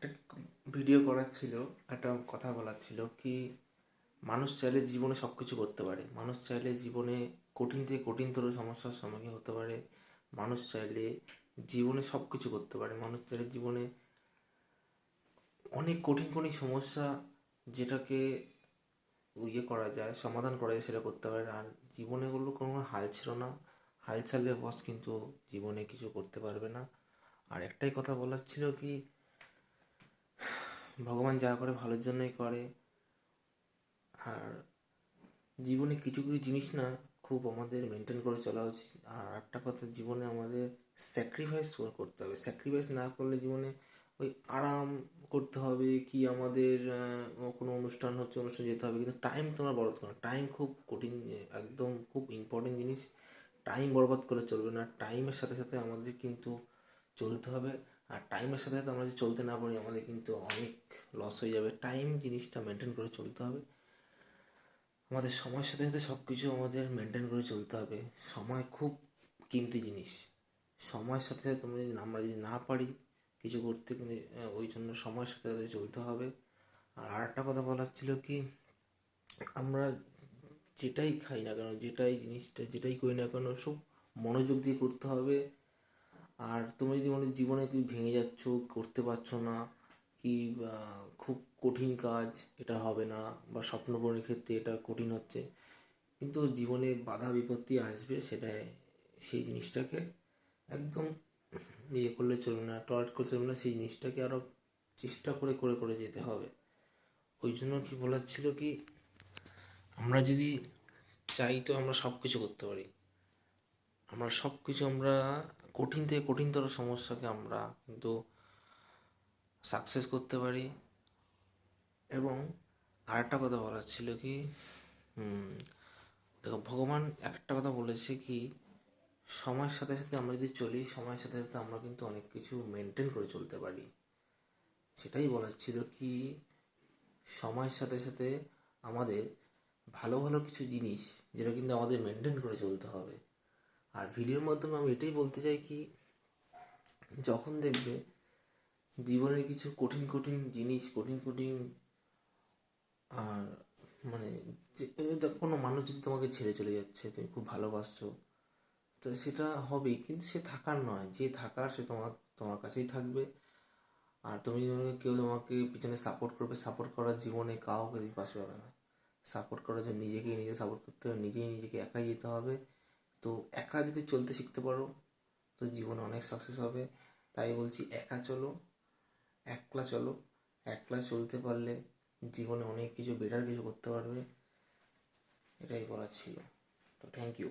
একটা ভিডিও করার ছিল, একটা কথা বলার ছিল কি, মানুষ চাইলে জীবনে সব কিছু করতে পারে। মানুষ চাইলে জীবনে কঠিন থেকে কঠিনতর সমস্যার সম্মুখীন হতে পারে। মানুষ চাইলে জীবনে সব কিছু করতে পারে। মানুষ চাইলে জীবনে অনেক কঠিন কঠিন সমস্যা, যেটাকে করা যায়, সমাধান করা যায়, সেটা করতে পারে। আর জীবনে এগুলো কোনো হাল ছিল না। হাল ছাড়লে বস কিন্তু জীবনে কিছু করতে পারবে না। আর একটাই কথা বলার ছিল কি, ভগবান যা করে ভালোর জন্যই করে। আর জীবনে কিছু কিছু জিনিস না খুব আমাদের মেনটেন করে চলা উচিত। আর একটা কথা, জীবনে আমাদের স্যাক্রিফাইস করতে হবে। স্যাক্রিফাইস না করলে জীবনে ওই আরাম করতে হবে কি, আমাদের কোনো অনুষ্ঠান হচ্ছে, অনুষ্ঠান যেতে হবে, কিন্তু টাইম তোমার বরবাদ করো না। টাইম খুব কঠিন, একদম খুব ইম্পর্টেন্ট জিনিস। টাইম বরবাদ করে চলবে না। টাইমের সাথে সাথে আমাদের কিন্তু চলতে হবে। আর টাইমের সাথে সাথে আমরা যদি চলতে না পারি, আমাদের কিন্তু অনেক লস হয়ে যাবে। টাইম জিনিসটা মেনটেন করে চলতে হবে। আমাদের সময়ের সাথে সাথে সব কিছু আমাদের মেনটেন করে চলতে হবে। সময় খুব কিমতি জিনিস। সময়ের সাথে সাথে আমরা যদি না পারি কিছু করতে, কিন্তু ওই জন্য সময়ের সাথে সাথে চলতে হবে। আর একটা কথা বলার ছিল কি, আমরা যেটাই খাই না কেন, যেটাই করি না কেন, সব মনোযোগ দিয়ে করতে হবে। আর তুমি যদি জীবনে কি ভেঙে যাচ্ছ, করতে পারছো না, কি খুব কঠিন কাজ, এটা হবে না, বা স্বপ্ন পূরণের ক্ষেত্রে এটা কঠিন হচ্ছে, কিন্তু জীবনে বাধা বিপত্তি আসবে, সেই জিনিসটাকে একদম করলে চলবে না, টলারেট করে চলবে না। সেই জিনিসটাকে আরও চেষ্টা করে করে করে যেতে হবে। ওই জন্য কি বলার ছিল কি, আমরা যদি চাই তো আমরা সব কিছু করতে পারি। আমরা কঠিন থেকে কঠিনতর সমস্যাকে আমরা কিন্তু সাকসেস করতে পারি। এবং আরেকটা কথা বলার ছিল কি, দেখো, ভগবান একটা কথা বলেছে কি, সময়ের সাথে সাথে আমরা যদি চলি, সময়ের সাথে সাথে আমরা কিন্তু অনেক কিছু মেনটেন করে চলতে পারি। সেটাই বলার ছিল কি, সময়ের সাথে সাথে আমাদের ভালো ভালো কিছু জিনিস, যেটা কিন্তু আমাদের মেনটেন করে চলতে হবে। আর ভিডিওর মাধ্যমে আমি এটাই বলতে চাই কি, যখন দেখবে জীবনের কিছু কঠিন কঠিন জিনিস, কঠিন কঠিন আর মানে যে কোনো মানুষ যদি তোমাকে ছেড়ে চলে যাচ্ছে, তুমি খুব ভালোবাসছো, তো সেটা হবেই, কিন্তু সে থাকার নয়, যে থাকার সে তোমার কাছেই থাকবে। আর তুমি কেউ তোমাকে পিছনে সাপোর্ট করবে, সাপোর্ট করার জীবনে কাউকে পাশে পাবে না। সাপোর্ট করার জন্য নিজে সাপোর্ট করতে হবে, নিজেকে একাই যেতে হবে। তো একা যদি চলতে শিখতে পারো, তো জীবনে অনেক সাকসেস হবে। তাই বলছি, একা চলো, একলা চলো। একলা চলতে পারলে জীবনে অনেক কিছু বেটার কিছু করতে পারবে। এটাই বলার ছিল। তো থ্যাংক ইউ।